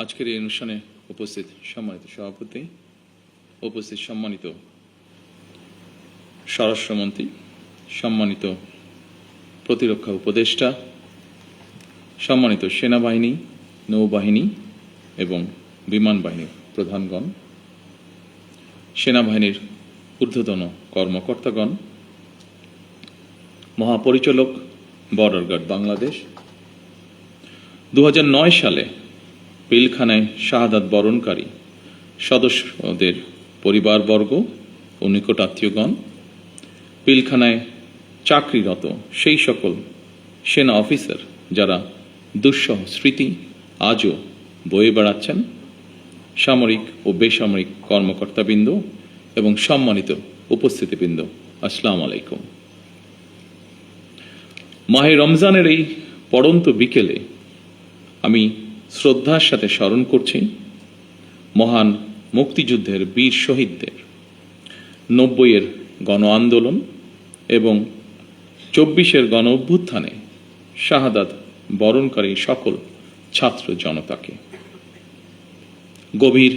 আজকের এই অনুষ্ঠানে উপস্থিত সম্মানিত সভাপতি, উপস্থিত সম্মানিত স্বরাষ্ট্রমন্ত্রী, সম্মানিত প্রতিরক্ষা উপদেষ্টা, সম্মানিত সেনাবাহিনী, নৌবাহিনী এবং বিমান বাহিনীর প্রধানগণ, সেনাবাহিনীর ঊর্ধ্বতন কর্মকর্তাগণ, মহাপরিচালক, বর্ডার গার্ড বাংলাদেশ, 2009 সালে পিলখানায় শাহাদাত বরণকারী সদস্যদের পরিবারবর্গ ও নিকটাত্মীয়গণ, পিলখানায় চাকরিরত সেই সকল সেনা অফিসার যারা দুঃসহ স্মৃতি আজও বয়ে বেড়াচ্ছেন, সামরিক ও বেসামরিক কর্মকর্তাবৃন্দ এবং সম্মানিত উপস্থিতিবৃন্দ, আসসালামু আলাইকুম। মাহে রমজানের এই পড়ন্ত বিকেলে আমি শ্রদ্ধার সাথে স্মরণ করছি মহান মুক্তিযুদ্ধের বীর শহীদদের, 90-এর গণ আন্দোলন এবং 24-এর গণ অভ্যুত্থানে শাহাদাত বরণকারী সকল ছাত্র জনতাকে গভীর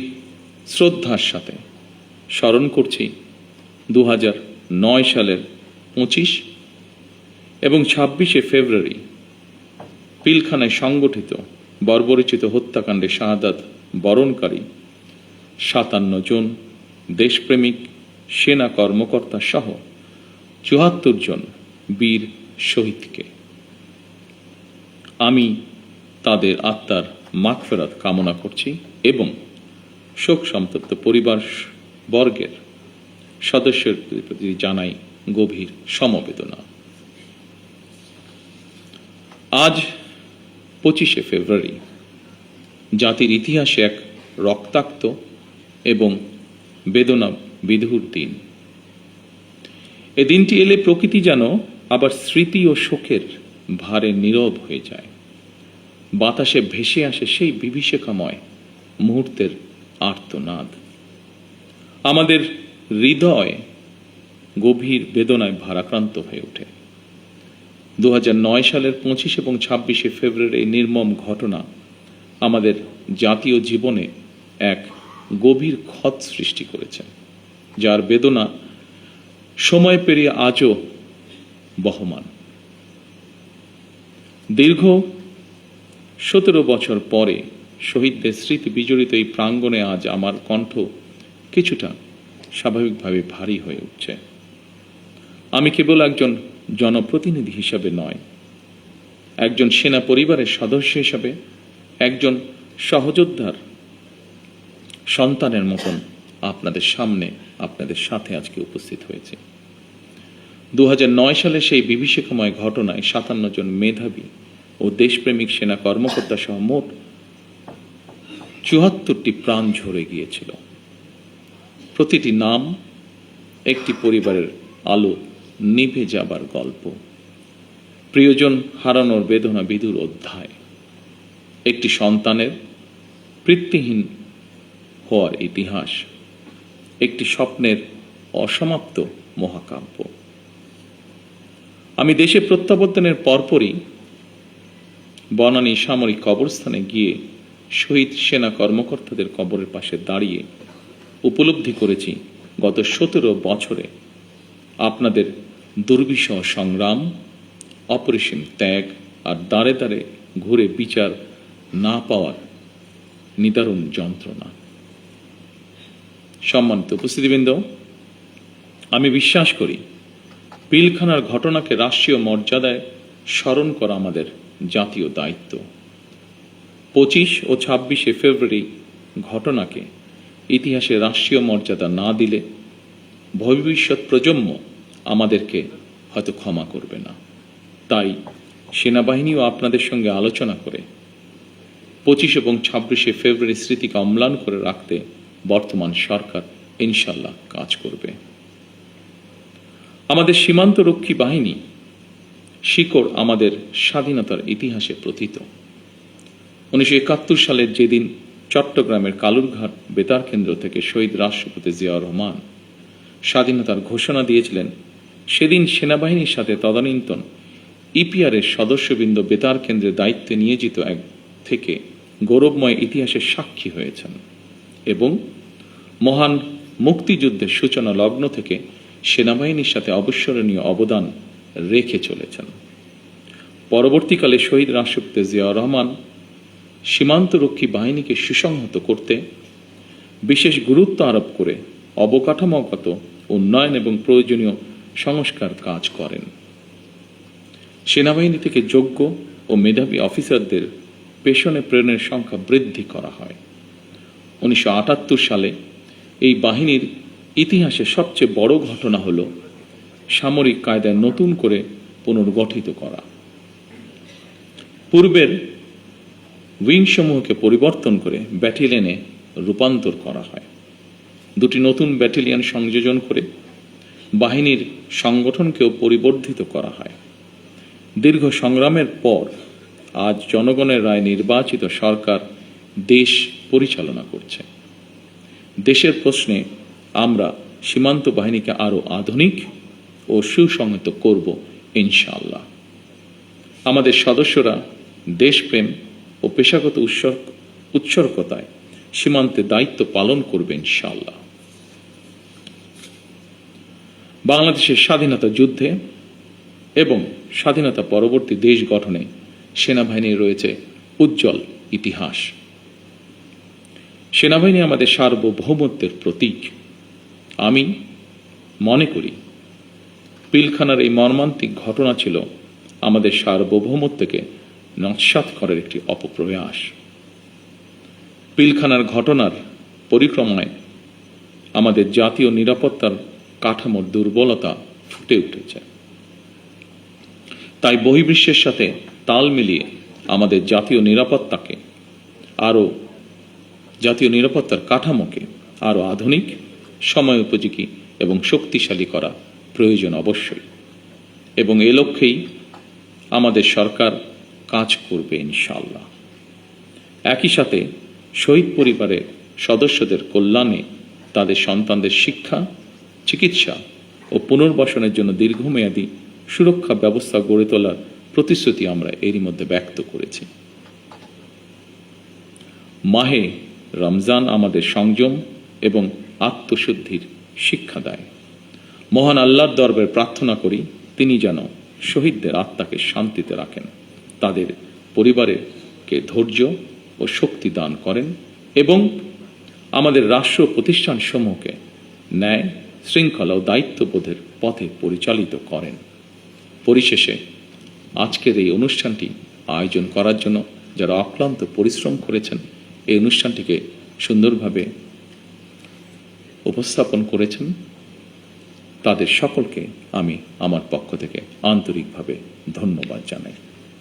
শ্রদ্ধার সাথে স্মরণ করছি 2009 সালের 25 এবং 26শে ফেব্রুয়ারি পিলখানায় সংগঠিত বর্বরোচিত হত্যাকাণ্ডে শাহাদাত বরণকারী 57 জন দেশপ্রেমিক সেনা কর্মকর্তা সহ 74 জন বীর শহীদকে আমি তাদের আত্মার মাগফিরাত কামনা করছি এবং শোক সন্তপ্ত পরিবার বর্গের সদস্যের প্রতি জানাই গভীর সমবেদনা। আজ 25শে ফেব্রুয়ারি জাতির ইতিহাসে এক রক্তাক্ত এবং বেদনা বিধুর দিন। এ দিনটি এলে প্রকৃতি যেন আবার স্মৃতি ও শোকের ভারে নীরব হয়ে যায়। বাতাসে ভেসে আসে সেই বিভীষিকাময় মুহূর্তের আর্তনাদ। আমাদের হৃদয় গভীর বেদনায় ভারাক্রান্ত হয়ে ওঠে। 2009 সালের 25 এবং 26শে ফেব্রুয়ারি নির্মম ঘটনা আমাদের জাতীয় জীবনে এক গভীর ক্ষত সৃষ্টি করেছে, যার বেদনা সময় পেরিয়ে আজও বহমান। দীর্ঘ 17 বছর পরে শহীদদের স্মৃতি বিজড়িত এই প্রাঙ্গণে আজ আমার কণ্ঠ কিছুটা স্বাভাবিকভাবে ভারী হয়ে উঠছে। আমি কেবল একজন জনপ্রতিনিধি হিসাবে নয়, একজন সেনা পরিবারের সদস্য হিসাবে, একজন সহযোদ্ধার সন্তানের মতন আপনাদের সামনে, আপনাদের সাথে আজকে উপস্থিত হয়েছে। 2009 সালে সেই বিভীষিকাময় ঘটনায় 57 জন মেধাবী ও দেশপ্রেমিক সেনা কর্মকর্তা সহ মোট 74টি প্রাণ ঝরে গিয়েছিল। প্রতিটি নাম একটি পরিবারের আলো নিভে যাবার গল্প, প্রিয়জন হারানোর বেদনা বিধুর অধ্যায়, একটি সন্তানের পিতৃহীন হওয়ার ইতিহাস, একটি স্বপ্নের অসমাপ্ত মহাকাব্য। আমি দেশে প্রত্যাবর্তনের পরপরই বনানী সামরিক কবরস্থানে গিয়ে শহীদ সেনা কর্মকর্তাদের কবরের পাশে দাঁড়িয়ে উপলব্ধি করেছি গত 17 বছরে আপনাদের দুর্বিষহ সংগ্রাম, অপরিসীম ত্যাগ আর দাঁড়ে দাঁড়ে ঘুরে বিচার না পাওয়ার নিদারুণ যন্ত্রণা। সম্মানিত উপস্থিতিবৃন্দ, আমি বিশ্বাস করি পিলখানার ঘটনাকে রাষ্ট্রীয় মর্যাদায় স্মরণ করা আমাদের জাতীয় দায়িত্ব। 25 ও 26শে ফেব্রুয়ারি ঘটনাকে ইতিহাসে রাষ্ট্রীয় মর্যাদা না দিলে ভবিষ্যৎ প্রজন্ম আমাদেরকে হয়তো ক্ষমা করবে না। তাই সেনাবাহিনীও আপনাদের সঙ্গে আলোচনা করে 25 এবং 26শে ফেব্রুয়ারি স্মৃতিকে অম্লান করে রাখতে বর্তমান সরকার ইনশাল্লাহ কাজ করবে। আমাদের সীমান্তরক্ষী বাহিনী শিকড় আমাদের স্বাধীনতার ইতিহাসে প্রথিত। 1971 সালের যেদিন চট্টগ্রামের কালুরঘাট বেতার কেন্দ্র থেকে শহীদ রাষ্ট্রপতি জিয়াউর রহমান স্বাধীনতার ঘোষণা দিয়েছিলেন, সেদিন সেনাবাহিনীর সাথে তদানীন্তন ইপিআর এর সদস্যবৃন্দ বেতার কেন্দ্রের দায়িত্বে নিয়োজিত থেকে গৌরবময় ইতিহাসের সাক্ষী হয়েছেন এবং মহান মুক্তিযুদ্ধের সূচনা লগ্ন থেকে সেনাবাহিনীর সাথে অবিস্মরণীয় অবদান রেখে চলেছেন। পরবর্তীকালে শহীদ রাষ্ট্রপতি জিয়াউর রহমান সীমান্তরক্ষী বাহিনীকে সুসংহত করতে বিশেষ গুরুত্ব আরোপ করে অবকাঠামোগত উন্নয়ন এবং প্রয়োজনীয় সংস্কার কাজ করেন। সেনাবাহিনী থেকে যোগ্য ও মেধাবী অফিসারদের পেশনে প্রেরণের সংখ্যা বৃদ্ধি করা হয়। 1978 সালে এই বাহিনীর ইতিহাসে সবচেয়ে বড় ঘটনা হল সামরিক কায়দায় নতুন করে পুনর্গঠিত করা। পূর্বের উইংসমূহকে পরিবর্তন করে ব্যাটালিয়নে রূপান্তর করা হয়। দুটি নতুন ব্যাটালিয়ন সংযোজন করে বাহিনীর সংগঠনকেও পরিবর্ধিত করা হয়। দীর্ঘ সংগ্রামের পর আজ জনগণের রায় নির্বাচিত সরকার দেশ পরিচালনা করছে। দেশের প্রশ্নে আমরা সীমান্ত বাহিনীকে আরো আধুনিক ও সুসংহত করব ইনশাআল্লাহ। আমাদের সদস্যরা দেশপ্রেম ও পেশাগত উৎসর্গতায় সীমান্তে দায়িত্ব পালন করবে ইনশাআল্লাহ। বাংলাদেশের স্বাধীনতা যুদ্ধে এবং স্বাধীনতা পরবর্তী দেশ গঠনে সেনাবাহিনীর রয়েছে উজ্জ্বল ইতিহাস। সেনাবাহিনী আমাদের সার্বভৌমত্বের প্রতীক। আমি মনে করি পিলখানার এই মর্মান্তিক ঘটনা ছিল আমাদের সার্বভৌমত্বকে নস্যাৎ করার একটি অপপ্রয়াস। পিলখানার ঘটনার পরিক্রমায় আমাদের জাতীয় নিরাপত্তার কাঠামোর দুর্বলতা ফুটে উঠেছে। তাই বহির্বিশ্বের সাথে তাল মিলিয়ে আমাদের জাতীয় নিরাপত্তার কাঠামোকে আরো আধুনিক, সময় উপযোগী এবং শক্তিশালী করা প্রয়োজন অবশ্যই, এবং এ লক্ষ্যেই আমাদের সরকার কাজ করবে ইনশাআল্লাহ। একই সাথে শহীদ পরিবারের সদস্যদের কল্যাণে তাদের সন্তানদের শিক্ষা, চিকিৎসা ও পুনর্বাসনের জন্য দীর্ঘমেয়াদী সুরক্ষা ব্যবস্থা গড়ে তোলার প্রতিশ্রুতি আমরা এরই মধ্যে ব্যক্ত করেছি। মাহে রমজান আমাদের সংযম এবং আত্মশুদ্ধির শিক্ষা দেয়। মহান আল্লাহর দরবারে প্রার্থনা করি তিনি যেন শহীদদের আত্মাকে শান্তিতে রাখেন, তাদের পরিবারকে ধৈর্য ও শক্তি দান করেন এবং আমাদের রাষ্ট্র প্রতিষ্ঠানসমূহকে ন্যায়, শৃঙ্খলা ও দায়িত্ববোধের পথে পরিচালিত করেন। পরিশেষে আজকের এই অনুষ্ঠানটি আয়োজন করার জন্য যারা অক্লান্ত পরিশ্রম করেছেন, এই অনুষ্ঠানটিকে সুন্দরভাবে উপস্থাপন করেছেন, তাদের সকলকে আমি আমার পক্ষ থেকে আন্তরিকভাবে ধন্যবাদ জানাই।